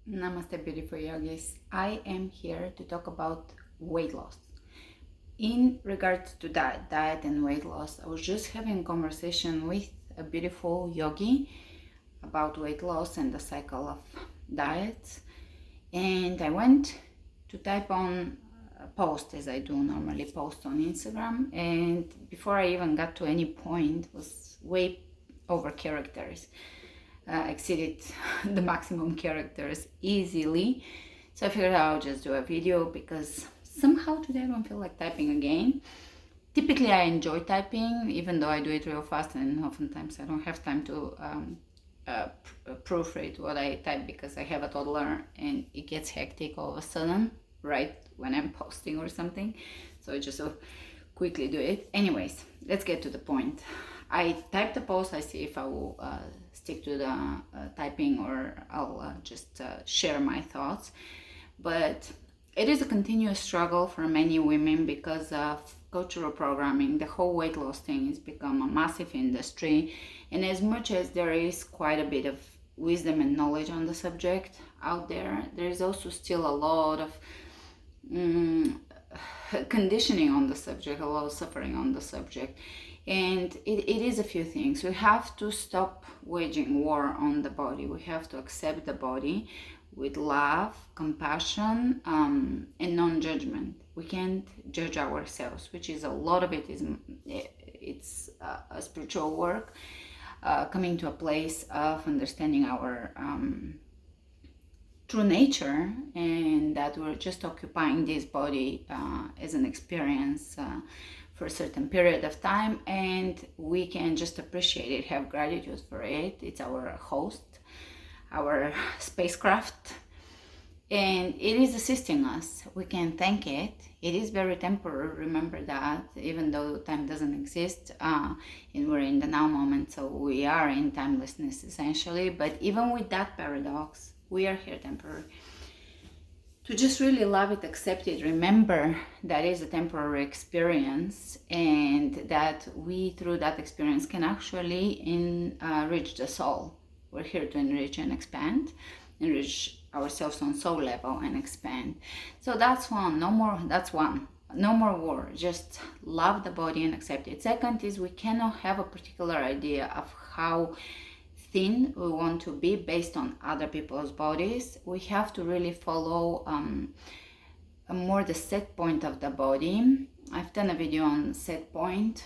Namaste, beautiful yogis. I am here to talk about weight loss. In regards to diet and weight loss, I was just having a conversation with a beautiful yogi about weight loss and the cycle of diets. And I went to type on a post, as I do normally post on Instagram. And before I even got to any point, was way over characters. Exceeded the maximum characters easily. So I figured I'll just do a video because somehow today I don't feel like typing again. Typically I enjoy typing, even though I do it real fast, and oftentimes I don't have time to proofread what I type because I have a toddler and it gets hectic all of a sudden right when I'm posting or something. So I just quickly do it. Anyways, let's get to the point. I typed the post. I see if I will stick to the typing or I'll just share my thoughts. But it is a continuous struggle for many women because of cultural programming. The whole weight loss thing has become a massive industry. And as much as there is quite a bit of wisdom and knowledge on the subject out there, there is also still a lot of conditioning on the subject, a lot of suffering on the subject. And it is a few things. We have to stop waging war on the body. We have to accept the body with love, compassion, and non-judgment. We can't judge ourselves, which is a lot of it. It's a spiritual work, coming to a place of understanding our true nature, and that we're just occupying this body as an experience for a certain period of time, and we can just appreciate it, have gratitude for it. It's our host, our spacecraft, and it is assisting us. We can thank it. It is very temporary, remember that, even though time doesn't exist, and we're in the now moment, so we are in timelessness essentially. But even with that paradox, we are here temporary. To just really love it, accept it, remember that is a temporary experience, and that we, through that experience, can actually enrich the soul. We're here to enrich and expand, enrich ourselves on soul level and expand. So that's one. No more war. Just love the body and accept it. Second is, we cannot have a particular idea of how thin we want to be based on other people's bodies. We have to really follow more the set point of the body. I've done a video on set point.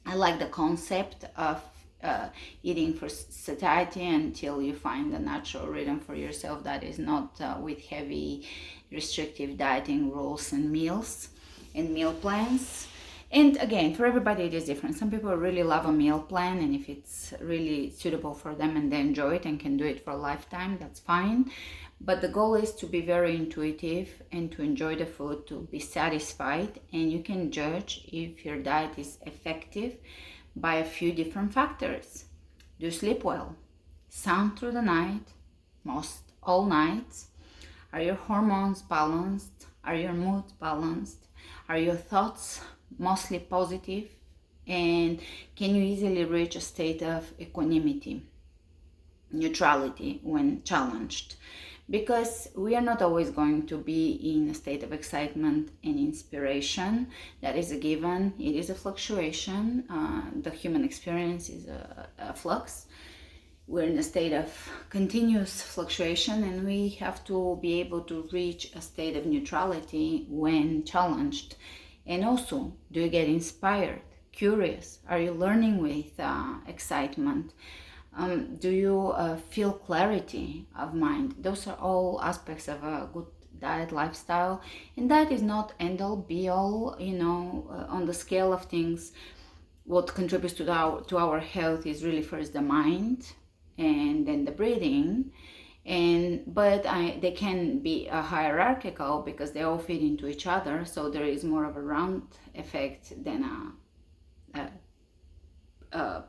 I like the concept of eating for satiety until you find a natural rhythm for yourself that is not with heavy restrictive dieting rules and meals and meal plans. And again, for everybody it is different. Some people really love a meal plan, and if it's really suitable for them and they enjoy it and can do it for a lifetime, that's fine. But the goal is to be very intuitive and to enjoy the food, to be satisfied. And you can judge if your diet is effective by a few different factors. Do you sleep well? Sound through the night? Most all nights? Are your hormones balanced? Are your moods balanced? Are your thoughts mostly positive? And can you easily reach a state of equanimity, neutrality when challenged? Because we are not always going to be in a state of excitement and inspiration. That is a given. It is a fluctuation. The human experience is a flux. We're in a state of continuous fluctuation, and we have to be able to reach a state of neutrality when challenged. And also, do you get inspired, curious? Are you learning with excitement? Do you feel clarity of mind? Those are all aspects of a good diet lifestyle. And that is not end all be all, on the scale of things. What contributes to our health is really first the mind and then the breathing. But they can be hierarchical because they all feed into each other. So there is more of a round effect than a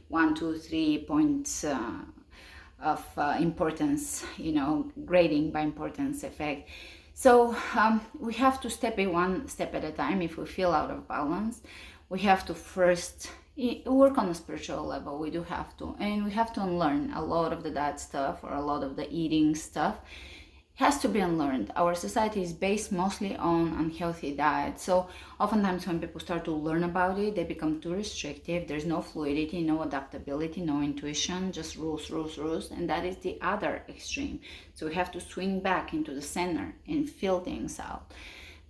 1, 2, 3 points of importance, grading by importance effect. So we have to step one step at a time. If we feel out of balance, we have to first work on a spiritual level. We do have to, and we have to unlearn a lot of the diet stuff or a lot of the eating stuff. Has to be unlearned. Our society is based mostly on unhealthy diet. So oftentimes when people start to learn about it, they become too restrictive. There's no fluidity, no adaptability, no intuition, just rules, rules, rules. And that is the other extreme. So we have to swing back into the center and feel things out.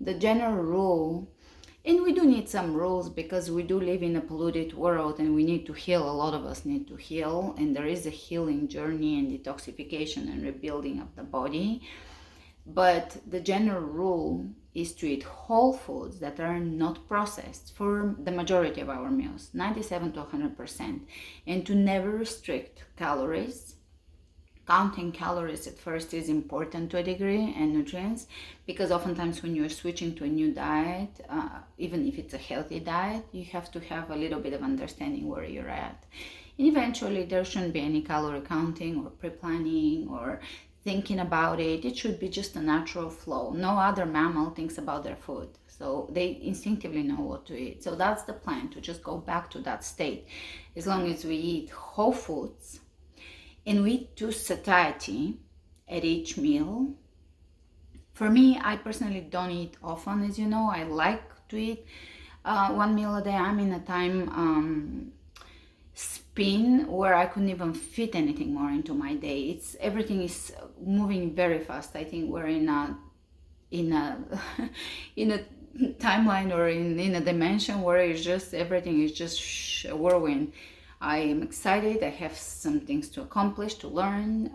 The general rule, and we do need some rules because we do live in a polluted world and we need to heal. A lot of us need to heal, and there is a healing journey and detoxification and rebuilding of the body. But the general rule is to eat whole foods that are not processed for the majority of our meals, 97 to 100%, and to never restrict calories. Counting calories at first is important to a degree, and nutrients, because oftentimes when you're switching to a new diet, even if it's a healthy diet, you have to have a little bit of understanding where you're at. And eventually there shouldn't be any calorie counting or pre-planning or thinking about it. It should be just a natural flow. No other mammal thinks about their food, so they instinctively know what to eat. So that's the plan, to just go back to that state. As long as we eat whole foods, and we do satiety at each meal. For me, I personally don't eat often, as you know. I like to eat one meal a day. I'm in a time spin where I couldn't even fit anything more into my day. Everything is moving very fast. I think we're in a in a timeline or in a dimension where it's just everything is just a whirlwind. I am excited. I have some things to accomplish, to learn,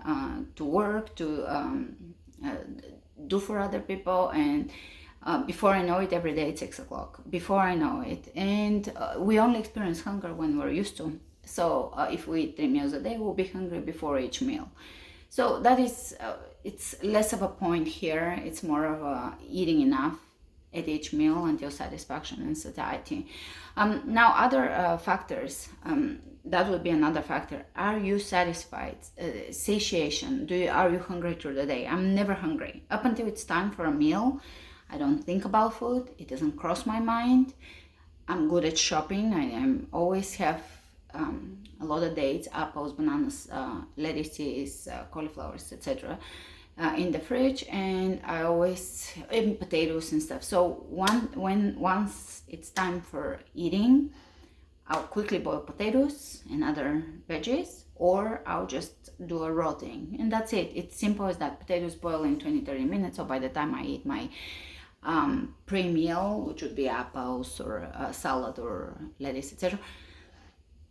to work, to do for other people. And before I know it, every day it's 6 o'clock. Before I know it. And we only experience hunger when we're used to. So if we eat 3 meals a day, we'll be hungry before each meal. So that is, it's less of a point here. It's more of eating enough at each meal until satisfaction and satiety. Now, other factors, that would be another factor. Are you satisfied? Satiation. Are you hungry through the day? I'm never hungry. Up until it's time for a meal, I don't think about food. It doesn't cross my mind. I'm good at shopping. I always have a lot of dates, apples, bananas, lettuces, cauliflowers, etc. In the fridge, and I always even potatoes and stuff. So once it's time for eating, I'll quickly boil potatoes and other veggies, or I'll just do a raw thing, and that's it. It's simple as that. Potatoes boil in 20-30 minutes, so by the time I eat my pre-meal, which would be apples or salad or lettuce, etc.,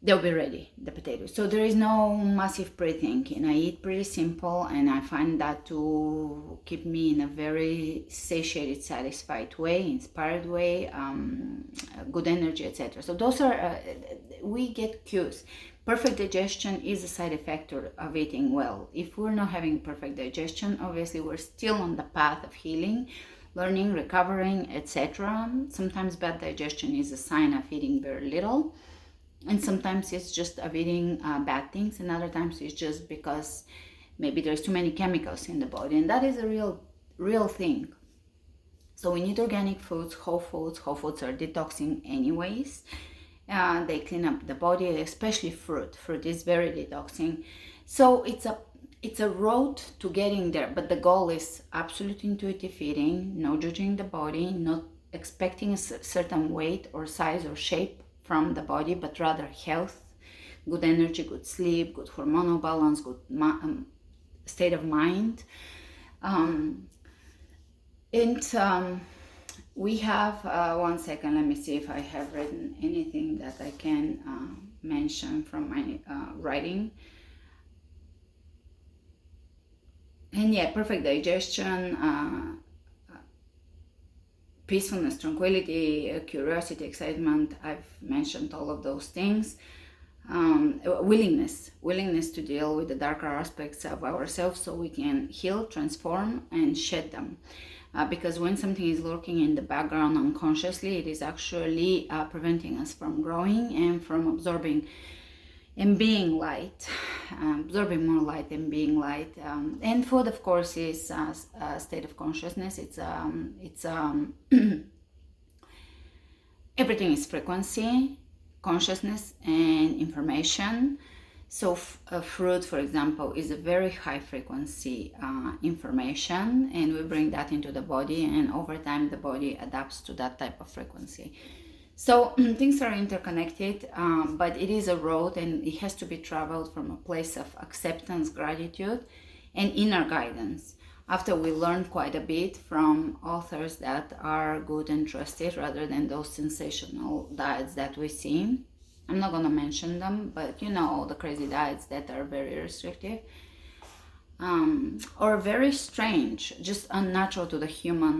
they'll be ready, the potatoes. So there is no massive pre-thinking. I eat pretty simple, and I find that to keep me in a very satiated, satisfied way, inspired way, good energy, etc. So those are, we get cues. Perfect digestion is a side effect of eating well. If we're not having perfect digestion, obviously we're still on the path of healing, learning, recovering, etc. Sometimes bad digestion is a sign of eating very little. And sometimes it's just of eating bad things, and other times it's just because maybe there's too many chemicals in the body, and that is a real thing. So we need organic foods, whole foods. Whole foods are detoxing anyways. They clean up the body, especially fruit. Fruit is very detoxing. So it's a road to getting there, but the goal is absolute intuitive eating, no judging the body, not expecting a certain weight or size or shape from the body, but rather health, good energy, good sleep, good hormonal balance, good state of mind. We have, one second, let me see if I have written anything that I can mention from my writing. And yeah, perfect digestion, peacefulness, tranquility, curiosity, excitement. I've mentioned all of those things. Willingness to deal with the darker aspects of ourselves so we can heal, transform, and shed them. Because when something is lurking in the background unconsciously, it is actually preventing us from growing and from absorbing and being light, absorbing more light and being light. And food, of course, is a state of consciousness. It's everything is frequency. consciousness and information. So fruit, for example, is a very high frequency information, and we bring that into the body, and over time the body adapts to that type of frequency. So things are interconnected, but it is a road, and it has to be traveled from a place of acceptance, gratitude, and inner guidance. After we learn quite a bit from authors that are good and trusted, rather than those sensational diets that we see. I'm not going to mention them, but you know, all the crazy diets that are very restrictive, or very strange, just unnatural to the human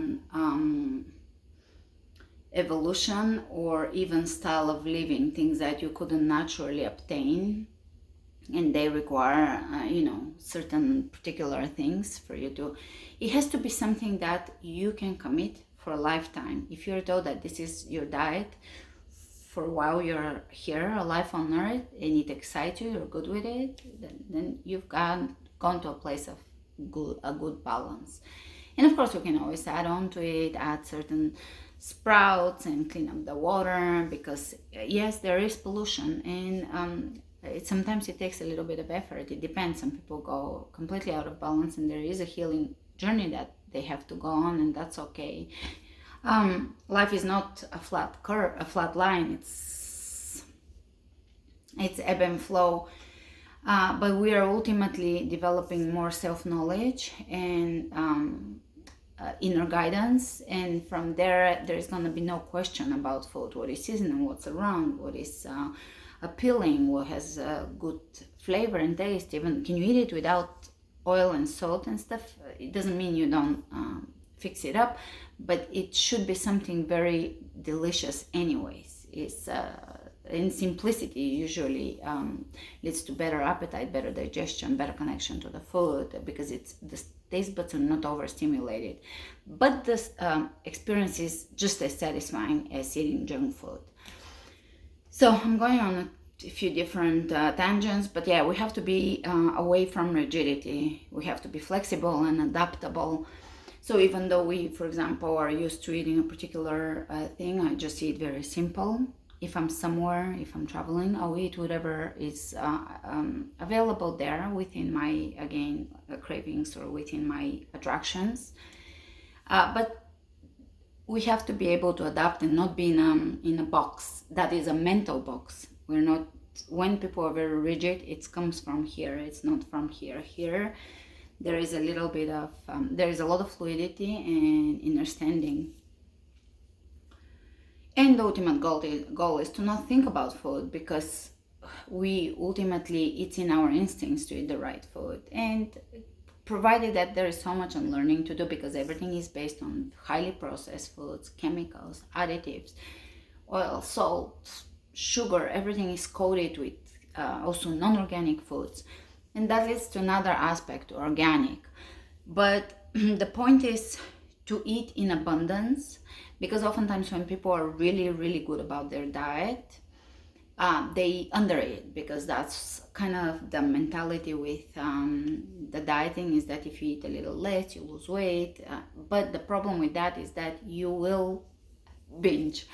evolution, or even style of living, things that you couldn't naturally obtain, and they require certain particular things for you to. It has to be something that you can commit for a lifetime. If you're told that this is your diet for while you're here alive on earth, and it excites you, you're good with it, then you've gone to a place of a good balance. And of course, you can always add on to it, add certain sprouts and clean up the water, because yes, there is pollution, and sometimes it takes a little bit of effort. It depends. Some people go completely out of balance, and there is a healing journey that they have to go on, and that's okay. Life is not a flat curve, a flat line. It's ebb and flow, but we are ultimately developing more self-knowledge and inner guidance, and from there is going to be no question about food, what is seasonal, what's around, what is appealing, what has good flavor and taste. Even can you eat it without oil and salt and stuff? It doesn't mean you don't fix it up, but it should be something very delicious anyways. It's in simplicity usually leads to better appetite, better digestion, better connection to the food, because it's the taste buds are not overstimulated, but this experience is just as satisfying as eating junk food. So I'm going on a few different tangents, but yeah, we have to be away from rigidity. We have to be flexible and adaptable. So even though we, for example, are used to eating a particular thing, I just eat very simple. If I'm somewhere, if I'm traveling, I'll eat whatever is available there within my, again, cravings or within my attractions. But we have to be able to adapt and not be in a box. That is a mental box. We're not, when people are very rigid, it comes from here. It's not from here. Here, there is a little bit of, there is a lot of fluidity and understanding. And the ultimate goal is to not think about food, because we ultimately, it's in our instincts to eat the right food. And provided that there is so much unlearning to do, because everything is based on highly processed foods, chemicals, additives, oil, salt, sugar, everything is coated with also non-organic foods. And that leads to another aspect, organic. But the point is to eat in abundance, because oftentimes when people are really, really good about their diet, they undereat, because that's kind of the mentality with the dieting, is that if you eat a little less, you lose weight. But the problem with that is that you will binge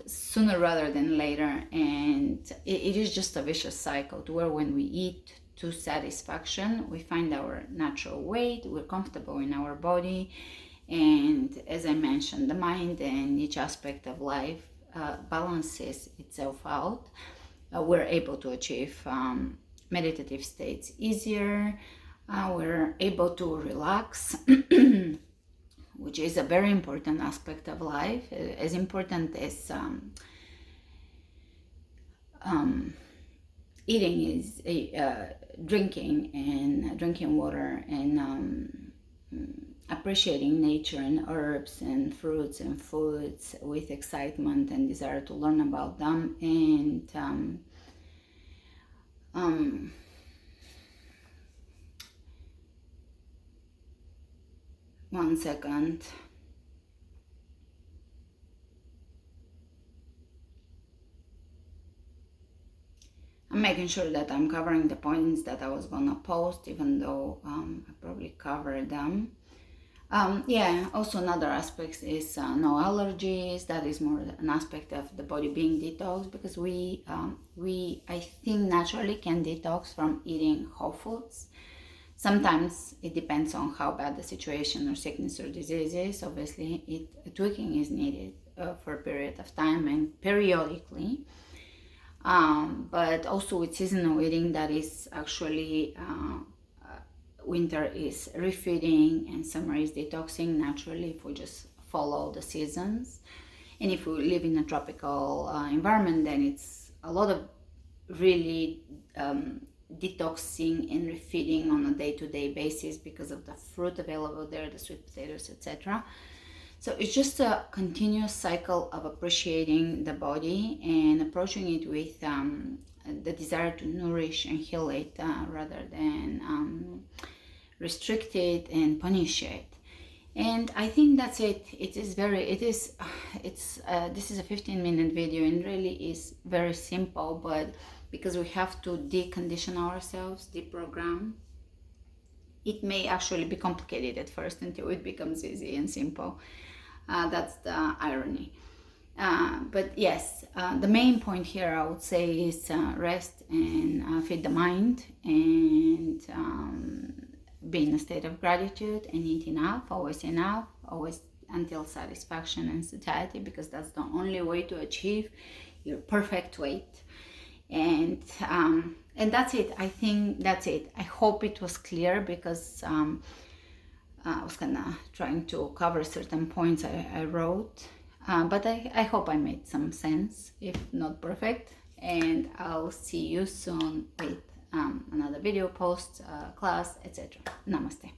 sooner rather than later, and it is just a vicious cycle, to where when we eat to satisfaction, we find our natural weight, we're comfortable in our body, and as I mentioned, the mind and each aspect of life balances itself out. We're able to achieve meditative states easier. We're able to relax, which is a very important aspect of life, as important as eating is drinking water, and appreciating nature and herbs and fruits and foods with excitement and desire to learn about them. And one second. I'm making sure that I'm covering the points that I was gonna post, even though I probably covered them. Yeah, also another aspect is no allergies. That is more an aspect of the body being detox, because we I think naturally can detox from eating whole foods. Sometimes it depends on how bad the situation or sickness or disease is. Obviously, tweaking is needed for a period of time and periodically. But also with seasonal eating, that is actually winter is refeeding and summer is detoxing naturally if we just follow the seasons. And if we live in a tropical environment, then it's a lot of really detoxing and refeeding on a day-to-day basis because of the fruit available there, the sweet potatoes, etc. So it's just a continuous cycle of appreciating the body and approaching it with the desire to nourish and heal it rather than restrict it and punish it. And I think that's it. This is a 15-minute video and really is very simple, but because we have to decondition ourselves, deprogram, it may actually be complicated at first until it becomes easy and simple. That's the irony. But yes, the main point here I would say is rest and feed the mind, and be in a state of gratitude and eat enough, always until satisfaction and satiety, because that's the only way to achieve your perfect weight. And that's it. I think that's it. I hope it was clear, because I was kind of trying to cover certain points I wrote, but I hope I made some sense, if not perfect. And I'll see you soon with another video, post, class, etc. Namaste.